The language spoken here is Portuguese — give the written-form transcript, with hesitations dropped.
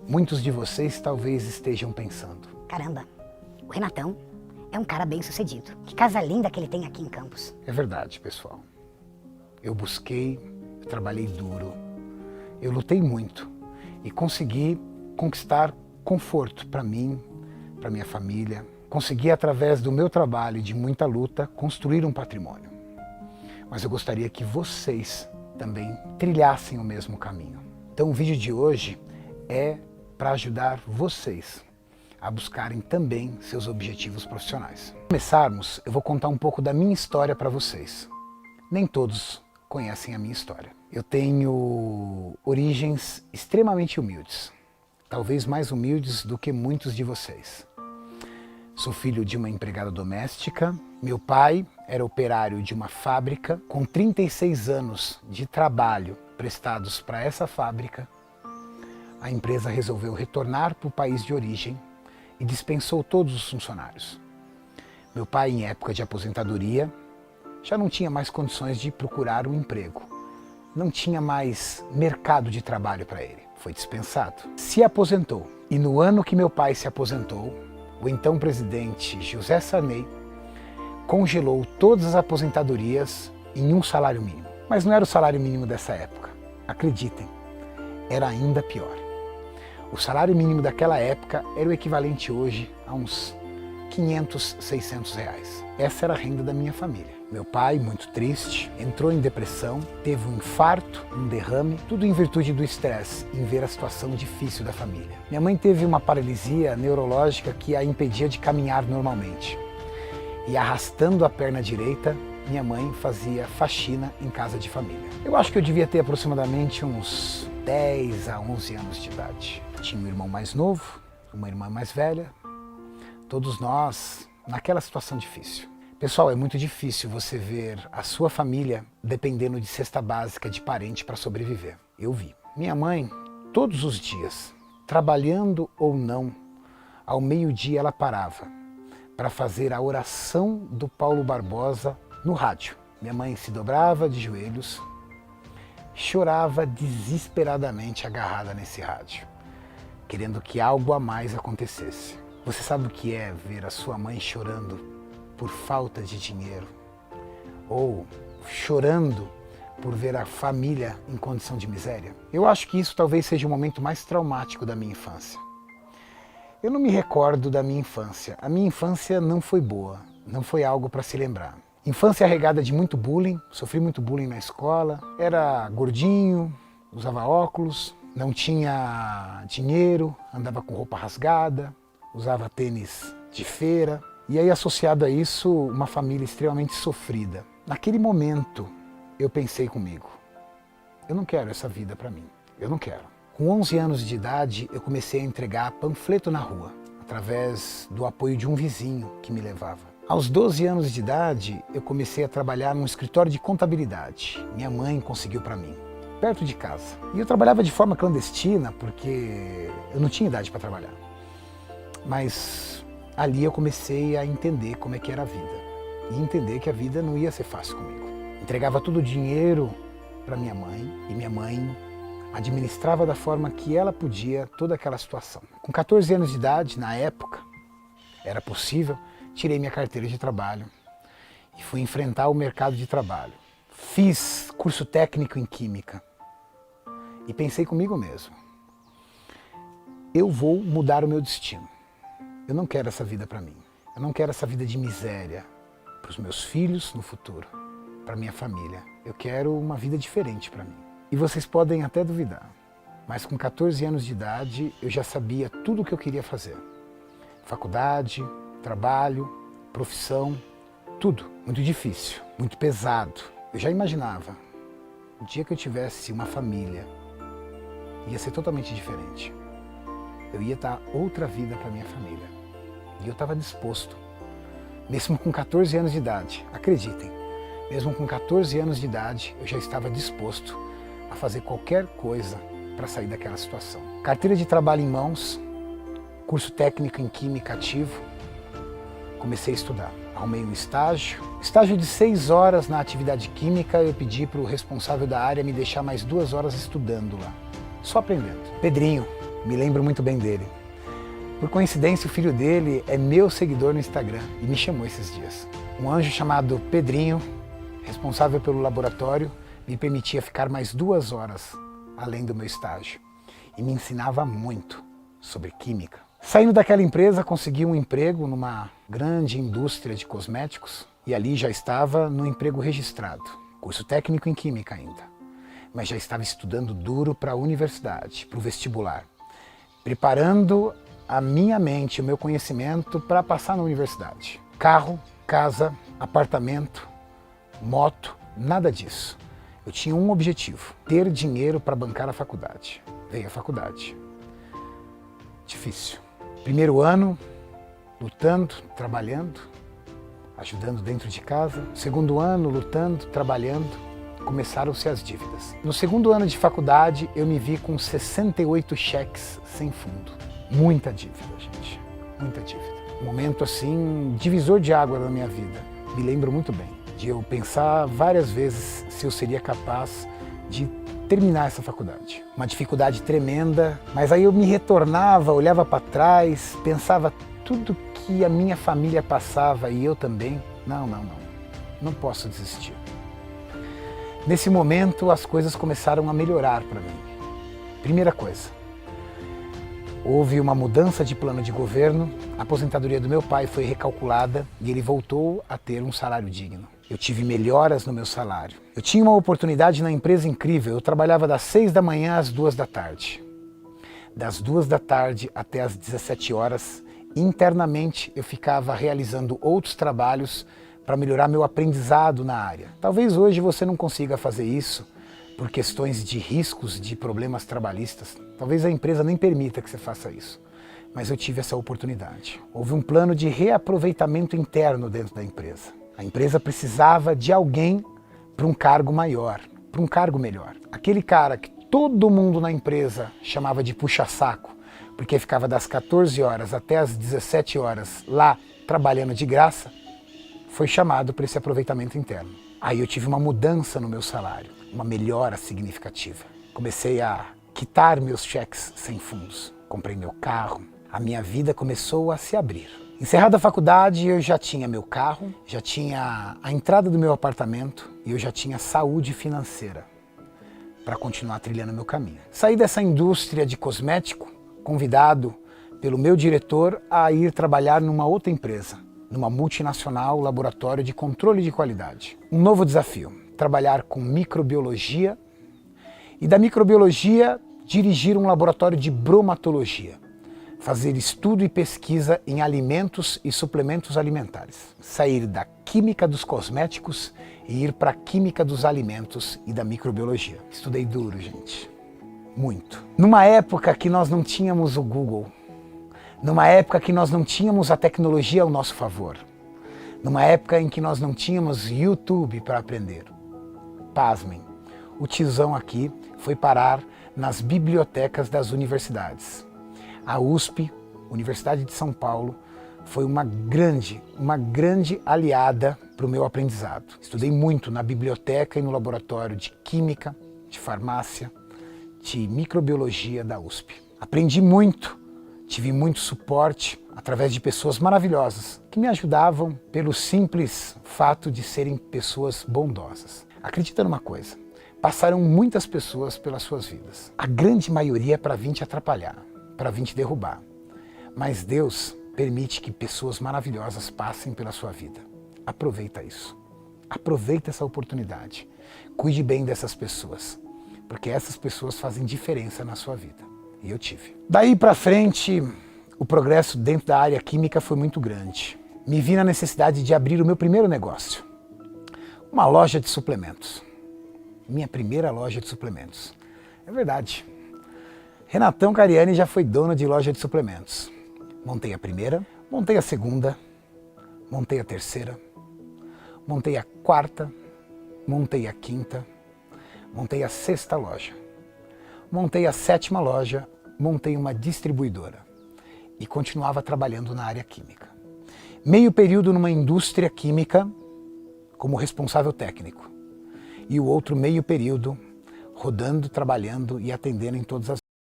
Muitos de vocês talvez estejam pensando: caramba, o Renatão é um cara bem sucedido. Que casa linda que ele tem aqui em Campos. é verdade, pessoal. Eu busquei, eu trabalhei duro, eu lutei muito e consegui conquistar conforto para mim, para minha família. Consegui, através do meu trabalho e de muita luta, construir um patrimônio. Mas eu gostaria que vocês também trilhassem o mesmo caminho. Então o vídeo de hoje é para ajudar vocês a buscarem também seus objetivos profissionais. Para começarmos, eu vou contar um pouco da minha história para vocês. Nem todos conhecem a minha história. Eu tenho origens extremamente humildes, talvez mais humildes do que muitos de vocês. Sou filho de uma empregada doméstica. Meu pai era operário de uma fábrica. Com 36 anos de trabalho prestados para essa fábrica, a empresa resolveu retornar para o país de origem e dispensou todos os funcionários. Meu pai, em época de aposentadoria, já não tinha mais condições de procurar um emprego. Não tinha mais mercado de trabalho para ele. Foi dispensado. Se aposentou. E no ano que meu pai se aposentou, o então presidente José Sarney congelou todas as aposentadorias em um salário mínimo. Mas não era o salário mínimo dessa época. Acreditem, era ainda pior. O salário mínimo daquela época era o equivalente hoje a uns 500, 600 reais. Essa era a renda da minha família. Meu pai, muito triste, entrou em depressão, teve um infarto, um derrame, tudo em virtude do estresse, em ver a situação difícil da família. Minha mãe teve uma paralisia neurológica que a impedia de caminhar normalmente. E arrastando a perna direita, minha mãe fazia faxina em casa de família. Eu acho que eu devia ter aproximadamente uns 10 a 11 anos de idade. Tinha um irmão mais novo, uma irmã mais velha, todos nós naquela situação difícil. Pessoal, é muito difícil você ver a sua família dependendo de cesta básica de parente para sobreviver. Eu vi. Minha mãe, todos os dias, trabalhando ou não, ao meio-dia ela parava para fazer a oração do Paulo Barbosa no rádio. Minha mãe se dobrava de joelhos, chorava desesperadamente agarrada nesse rádio, querendo que algo a mais acontecesse. Você sabe o que é ver a sua mãe chorando por falta de dinheiro? Ou chorando por ver a família em condição de miséria? Eu acho que isso talvez seja o momento mais traumático da minha infância. Eu não me recordo da minha infância. A minha infância não foi boa, não foi algo para se lembrar. Infância regada de muito bullying, sofri muito bullying na escola, era gordinho, usava óculos, não tinha dinheiro, andava com roupa rasgada, usava tênis de feira. E aí, associado a isso, uma família extremamente sofrida. Naquele momento, eu pensei comigo: eu não quero essa vida para mim, eu não quero. Com 11 anos de idade, eu comecei a entregar panfleto na rua, através do apoio de um vizinho que me levava. Aos 12 anos de idade, eu comecei a trabalhar num escritório de contabilidade. Minha mãe conseguiu para mim, perto de casa. E eu trabalhava de forma clandestina, porque eu não tinha idade para trabalhar. Mas ali eu comecei a entender como é que era a vida. E entender que a vida não ia ser fácil comigo. Entregava todo o dinheiro para minha mãe, e minha mãe administrava da forma que ela podia toda aquela situação. Com 14 anos de idade, na época, era possível, tirei minha carteira de trabalho e fui enfrentar o mercado de trabalho. Fiz curso técnico em Química e pensei comigo mesmo: eu vou mudar o meu destino. Eu não quero essa vida para mim. Eu não quero essa vida de miséria para os meus filhos no futuro, para minha família. Eu quero uma vida diferente para mim. E vocês podem até duvidar, mas com 14 anos de idade eu já sabia tudo o que eu queria fazer. Faculdade, trabalho, profissão, tudo. Muito difícil, muito pesado. Eu já imaginava, o dia que eu tivesse uma família, ia ser totalmente diferente. Eu ia dar outra vida para minha família. E eu estava disposto, mesmo com 14 anos de idade, acreditem, mesmo com 14 anos de idade, eu já estava disposto a fazer qualquer coisa para sair daquela situação. Carteira de trabalho em mãos, curso técnico em Química ativo, comecei a estudar. Arrumei um estágio de 6 horas na atividade química. Eu pedi para o responsável da área me deixar mais 2 horas estudando lá, só aprendendo. Pedrinho, Me lembro muito bem dele. Por coincidência, o filho dele é meu seguidor no Instagram e me chamou esses dias. Um anjo chamado Pedrinho, responsável pelo laboratório, me permitia ficar mais 2 horas além do meu estágio e me ensinava muito sobre química. Saindo daquela empresa, consegui um emprego numa grande indústria de cosméticos e ali já estava no emprego registrado, curso técnico em química ainda, mas já estava estudando duro para a universidade, para o vestibular, preparando a minha mente, o meu conhecimento para passar na universidade. Carro, casa, apartamento, moto, nada disso. Eu tinha um objetivo, ter dinheiro para bancar a faculdade. Veio a faculdade. Difícil. Primeiro ano, lutando, trabalhando, ajudando dentro de casa. Segundo ano, lutando, trabalhando, começaram-se as dívidas. No segundo ano de faculdade, eu me vi com 68 cheques sem fundo. Muita dívida, gente, muita dívida. Um momento assim, divisor de água na minha vida. Me lembro muito bem de eu pensar várias vezes se eu seria capaz de terminar essa faculdade. Uma dificuldade tremenda, mas aí eu me retornava, olhava para trás, pensava tudo que a minha família passava e eu também. Não posso desistir. Nesse momento as coisas começaram a melhorar para mim. Primeira coisa, houve uma mudança de plano de governo, a aposentadoria do meu pai foi recalculada e ele voltou a ter um salário digno. Eu tive melhoras no meu salário. Eu tinha uma oportunidade na empresa incrível, eu trabalhava das 6 da manhã às 2 da tarde. Das 2 da tarde até às 17 horas, internamente eu ficava realizando outros trabalhos para melhorar meu aprendizado na área. Talvez hoje você não consiga fazer isso por questões de riscos, de problemas trabalhistas. Talvez a empresa nem permita que você faça isso. Mas eu tive essa oportunidade. Houve um plano de reaproveitamento interno dentro da empresa. A empresa precisava de alguém para um cargo maior, para um cargo melhor. Aquele cara que todo mundo na empresa chamava de puxa-saco, porque ficava das 14 horas até as 17 horas lá trabalhando de graça, foi chamado para esse aproveitamento interno. Aí eu tive uma mudança no meu salário, uma melhora significativa. Comecei a quitar meus cheques sem fundos, comprei meu carro, a minha vida começou a se abrir. Encerrada a faculdade, eu já tinha meu carro, já tinha a entrada do meu apartamento e eu já tinha saúde financeira para continuar trilhando meu caminho. Saí dessa indústria de cosmético, convidado pelo meu diretor a ir trabalhar numa outra empresa, numa multinacional laboratório de controle de qualidade. Um novo desafio, trabalhar com microbiologia e da microbiologia dirigir um laboratório de bromatologia. Fazer estudo e pesquisa em alimentos e suplementos alimentares. Sair da química dos cosméticos e ir para a química dos alimentos e da microbiologia. Estudei duro, gente. Muito. Numa época que nós não tínhamos o Google. Numa época que nós não tínhamos a tecnologia ao nosso favor. Numa época em que nós não tínhamos YouTube para aprender. Pasmem, o tiozão aqui foi parar nas bibliotecas das universidades. A USP, Universidade de São Paulo, foi uma grande aliada para o meu aprendizado. Estudei muito na biblioteca e no laboratório de Química, de Farmácia, de Microbiologia da USP. Aprendi muito, tive muito suporte através de pessoas maravilhosas que me ajudavam pelo simples fato de serem pessoas bondosas. Acredita numa coisa, passaram muitas pessoas pelas suas vidas. A grande maioria é para vir te atrapalhar, para vir te derrubar. Mas Deus permite que pessoas maravilhosas passem pela sua vida. Aproveita isso. Aproveita essa oportunidade. Cuide bem dessas pessoas, porque essas pessoas fazem diferença na sua vida. E eu tive. Daí para frente, o progresso dentro da área química foi muito grande. Me vi na necessidade de abrir o meu primeiro negócio. Uma loja de suplementos. Minha primeira loja de suplementos. É verdade. Renatão Cariani já foi dono de loja de suplementos. Montei a primeira, montei a segunda, montei a terceira, montei a quarta, montei a quinta, montei a sexta loja, montei a sétima loja, montei uma distribuidora e continuava trabalhando na área química. Meio período numa indústria química como responsável técnico e o outro meio período rodando, trabalhando e atendendo em todas as